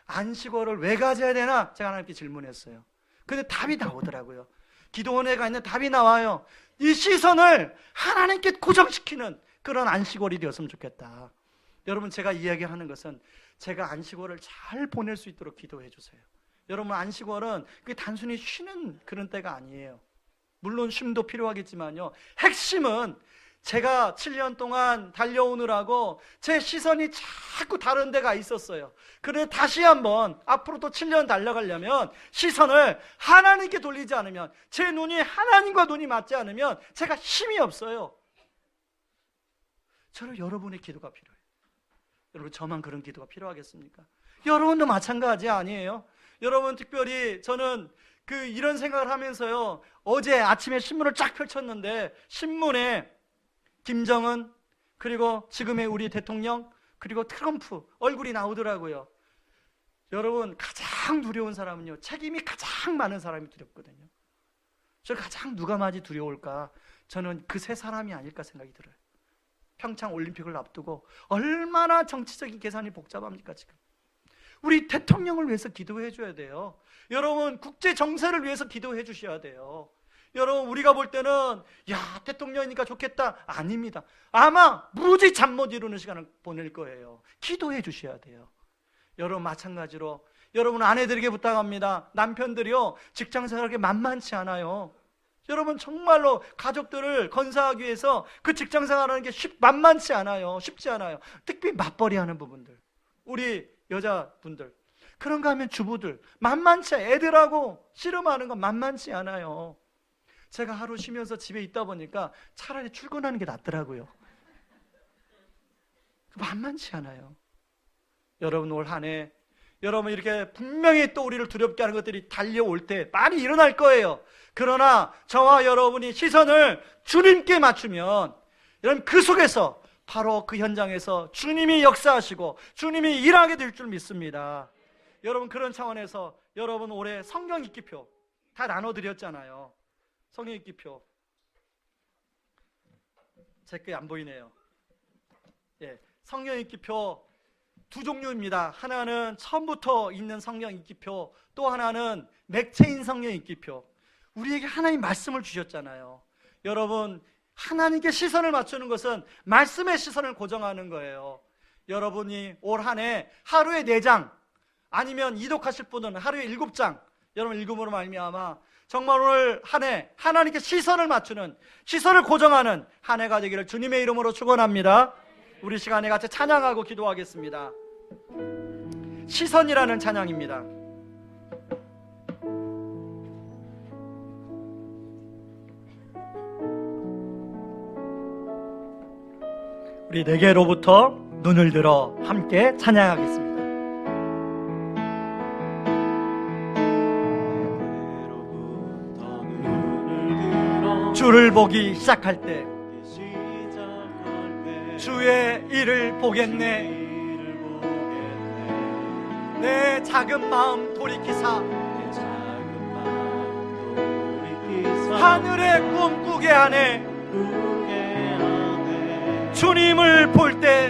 안식월을 왜 가져야 되나 제가 하나님께 질문했어요. 근데 답이 나오더라고요. 기도원에 가 있는 답이 나와요. 이 시선을 하나님께 고정시키는 그런 안식월이 되었으면 좋겠다. 여러분, 제가 이야기하는 것은 제가 안식월을 잘 보낼 수 있도록 기도해 주세요. 여러분, 안식월은 그게 단순히 쉬는 그런 때가 아니에요. 물론 쉼도 필요하겠지만요, 핵심은 제가 7년 동안 달려오느라고 제 시선이 자꾸 다른 데가 있었어요. 그래 다시 한번 앞으로 또 7년 달려가려면 시선을 하나님께 돌리지 않으면, 제 눈이 하나님과 눈이 맞지 않으면 제가 힘이 없어요. 저는 여러분의 기도가 필요해요. 여러분, 저만 그런 기도가 필요하겠습니까? 여러분도 마찬가지 아니에요? 여러분, 특별히 저는 이런 생각을 하면서요, 어제 아침에 신문을 쫙 펼쳤는데 신문에 김정은, 그리고 지금의 우리 대통령, 그리고 트럼프 얼굴이 나오더라고요. 여러분, 가장 두려운 사람은요, 책임이 가장 많은 사람이 두렵거든요. 저 가장 누가 맞이 두려울까? 저는 그 세 사람이 아닐까 생각이 들어요. 평창 올림픽을 앞두고 얼마나 정치적인 계산이 복잡합니까 지금. 우리 대통령을 위해서 기도해 줘야 돼요. 여러분, 국제 정세를 위해서 기도해 주셔야 돼요. 여러분, 우리가 볼 때는 대통령이니까 좋겠다, 아닙니다. 아마 무지 잠 못 이루는 시간을 보낼 거예요. 기도해 주셔야 돼요. 여러분, 마찬가지로 여러분, 아내들에게 부탁합니다. 남편들이요, 직장생활하기 만만치 않아요. 여러분, 정말로 가족들을 건사하기 위해서 그 직장생활하는 게 만만치 않아요. 쉽지 않아요. 특히 맞벌이 하는 부분들, 우리 여자분들, 그런가 하면 주부들, 만만치 애들하고 씨름하는 건 만만치 않아요. 제가 하루 쉬면서 집에 있다 보니까 차라리 출근하는 게 낫더라고요. 만만치 않아요. 여러분, 올 한 해 여러분, 이렇게 분명히 또 우리를 두렵게 하는 것들이 달려올 때 많이 일어날 거예요. 그러나 저와 여러분이 시선을 주님께 맞추면, 여러분, 그 속에서 바로 그 현장에서 주님이 역사하시고 주님이 일하게 될 줄 믿습니다. 여러분, 그런 차원에서 여러분, 올해 성경 읽기표 다 나눠드렸잖아요. 성경 읽기표 제 게 안 보이네요. 예, 성경 읽기표 두 종류입니다. 하나는 처음부터 있는 성경 읽기표, 또 하나는 맥체인 성경 읽기표. 우리에게 하나님 말씀을 주셨잖아요. 여러분, 하나님께 시선을 맞추는 것은 말씀의 시선을 고정하는 거예요. 여러분이 올 한 해 하루에 4장, 아니면 이독하실 분은 하루에 7장 여러분 읽음으로 말미암아 정말 오늘 한 해 하나님께 시선을 맞추는, 시선을 고정하는 한 해가 되기를 주님의 이름으로 축원합니다. 우리 시간에 같이 찬양하고 기도하겠습니다. 시선이라는 찬양입니다. 우리 내게로부터 눈을 들어 함께 찬양하겠습니다. 주를 보기 시작할 때 주의 일을 보겠네. 내 작은 마음 돌이키사 하늘의 꿈 꾸게 하네. 주님을 볼 때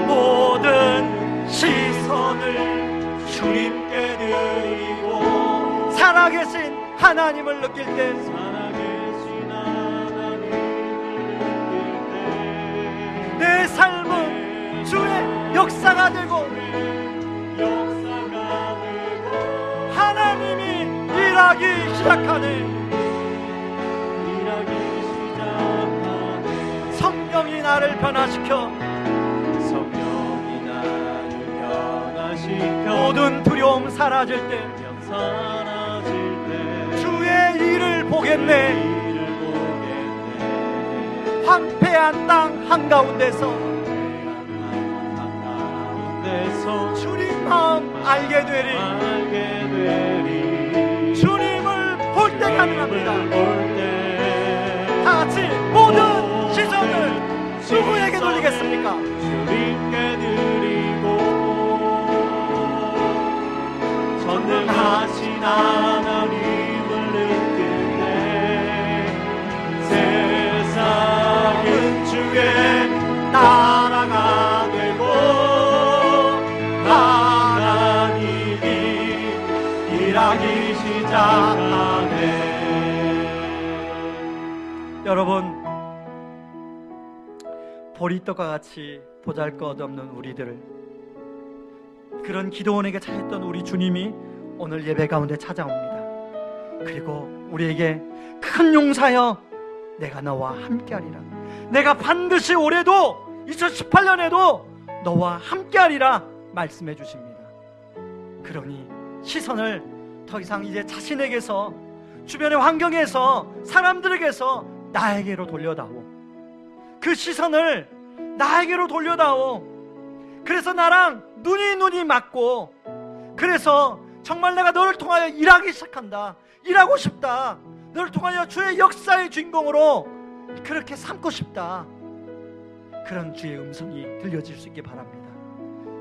모든 시선을 주님께 드리고 살아계신 하나님을 느낄 때 내 삶은 주의 역사가 되고 하나님이 일하기 시작하네. 성령이 나를 변화시켜 모든 두려움 사라질 때 주의 일을 보겠네. 황폐한 땅 한가운데서 주님 마음 알게 되리. 주님을 볼 때 가능합니다. 다 같이 모든 시선을 누구에게 돌리겠습니까? 주님께 드리고 전능하신 하나님을 느낄 때 세상은 주의 나라가 되고 하나님이 일하기 시작하네. 여러분, 보리떡과 같이 보잘것없는 우리들을, 그런 기도원에게 찾았던 우리 주님이 오늘 예배 가운데 찾아옵니다. 그리고 우리에게 큰 용사여 내가 너와 함께하리라. 내가 반드시 올해도 2018년에도 너와 함께하리라 말씀해 주십니다. 그러니 시선을 더 이상 이제 자신에게서, 주변의 환경에서, 사람들에게서 나에게로 돌려다오. 그 시선을 나에게로 돌려다오. 그래서 나랑 눈이 맞고, 그래서 정말 내가 너를 통하여 일하기 시작한다, 일하고 싶다, 너를 통하여 주의 역사의 주인공으로 그렇게 삼고 싶다, 그런 주의 음성이 들려질 수 있게 바랍니다.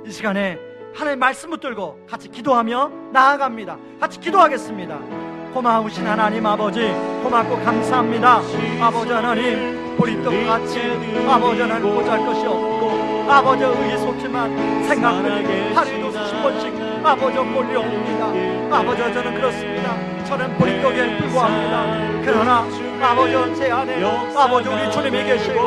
이 시간에 하나님의 말씀 붙들고 같이 기도하며 나아갑니다. 같이 기도하겠습니다. 고마우신 하나님 아버지, 고맙고 감사합니다. 아버지 하나님, 보리떡같이 아버지 하나님 보잘것이 없고 아버지 의에 속지만 생각들이 하루에도 수십 번씩 아버지 몰려옵니다. 아버지, 저는 그렇습니다. 저는 보릿고개에 불과합니다. 그러나 아버지 제 안에 아버지 우리 주님이 계시고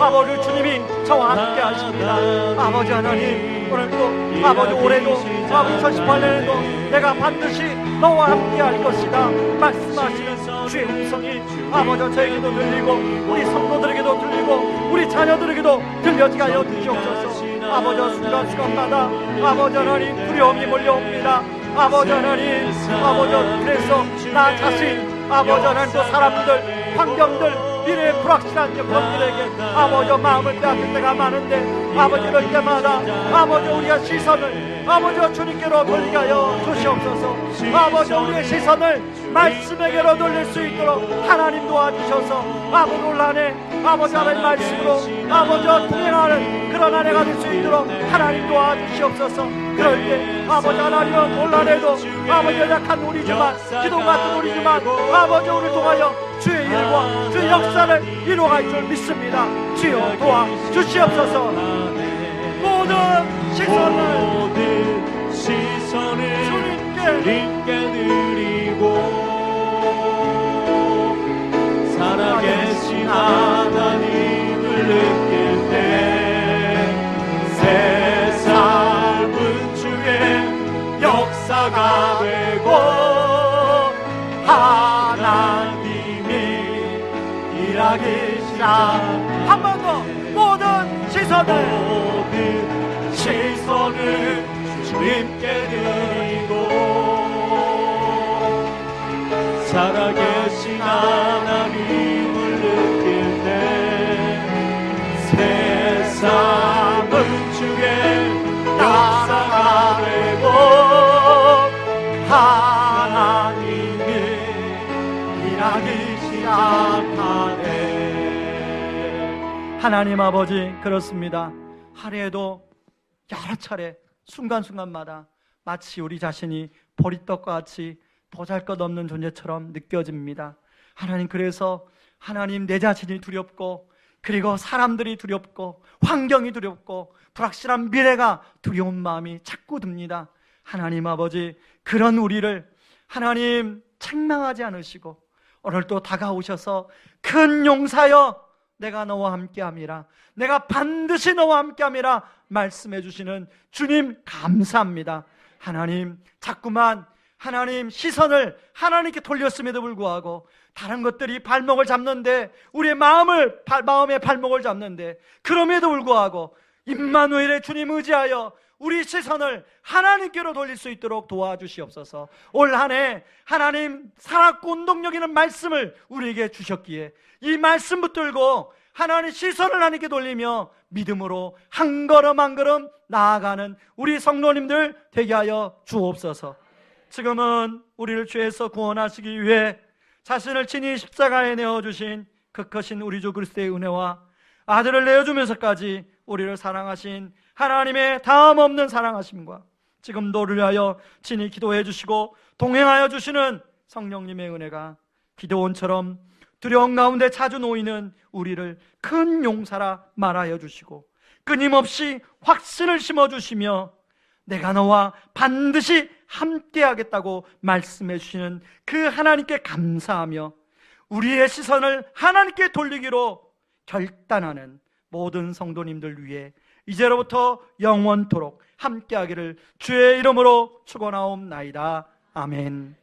아버지 주님이 저와 함께 하십니다. 아버지 하나님, 오늘도 아버지 올해도 아버지 2018년에도 내가 반드시 너와 함께 할 것이다 말씀하시는 주의 음성이 아버지 저에게도 들리고 우리 성도들에게도 들리고 우리 자녀들에게도 들려지게 하여 주시옵소서. 아버지 순간순간마다 아버지 하나님 두려움이 몰려옵니다. 아버지 하나님, 아버지 그래서 나 자신 아버지 하나님 또 사람들, 환경들, 미래의 불확실한 여건들에게 아버지 마음을 빼앗길 때가 많은데 아버지 이럴 때마다 아버지 우리의 시선을 아버지와 주님께로 돌리게 하여 주시옵소서. 아버지 우리의 시선을 말씀에게로 돌릴 수 있도록 하나님 도와주셔서 아버지 올 한해 아버지 하나님 말씀으로 아버지와 동행하는 그런 한 해가 될 수 있도록 하나님 도와주시옵소서. 그럴 때 아버지 하나님은 올 한해도 아버지 연약한 우리지만 기도 같은 우리지만 아버지 우리를 통하여 주의 일과 주의 역사를 이루어갈 줄 믿습니다. 주여 도와주시옵소서. 모든 시선을 주님께 드리고 살아계신 하나님을 느낄 때 세상은 주의 역사가 되고 하나님이 일하기 시작. 한 번 더 모든 시선을 주님께 드리고 살아계신 하나님을 느낄 때 세상은 주의 역사가 되고 하나님이 일하기 시작하네. 하나님 아버지, 그렇습니다. 하루에도 여러 차례 순간순간마다 마치 우리 자신이 보리떡과 같이 보잘것없는 존재처럼 느껴집니다. 하나님, 그래서 하나님 내 자신이 두렵고 그리고 사람들이 두렵고 환경이 두렵고 불확실한 미래가 두려운 마음이 자꾸 듭니다. 하나님 아버지, 그런 우리를 하나님 책망하지 않으시고 오늘 또 다가오셔서 큰 용사여 내가 너와 함께함이라, 내가 반드시 너와 함께함이라 말씀해 주시는 주님 감사합니다. 하나님, 자꾸만 하나님 시선을 하나님께 돌렸음에도 불구하고 다른 것들이 발목을 잡는데 우리의 마음의 발목을 잡는데 그럼에도 불구하고 임마누엘의 주님 의지하여 우리 시선을 하나님께로 돌릴 수 있도록 도와주시옵소서. 올 한 해 하나님 살았고 운동력 있는 말씀을 우리에게 주셨기에 이 말씀 붙들고 하나님 시선을 하나님께 돌리며 믿음으로 한 걸음 한 걸음 나아가는 우리 성도님들 되게 하여 주옵소서. 지금은 우리를 죄에서 구원하시기 위해 자신을 친히 십자가에 내어주신 그 크신 우리 주 그리스도의 은혜와 아들을 내어주면서까지 우리를 사랑하신 하나님의 다음 없는 사랑하심과 지금도 우리를 위하여 친히 기도해 주시고 동행하여 주시는 성령님의 은혜가 기드온처럼 두려움 가운데 자주 놓이는 우리를 큰 용사라 말하여 주시고 끊임없이 확신을 심어주시며 내가 너와 반드시 함께하겠다고 말씀해 주시는 그 하나님께 감사하며 우리의 시선을 하나님께 돌리기로 결단하는 모든 성도님들 위해 이제로부터 영원토록 함께하기를 주의 이름으로 축원하옵나이다. 아멘.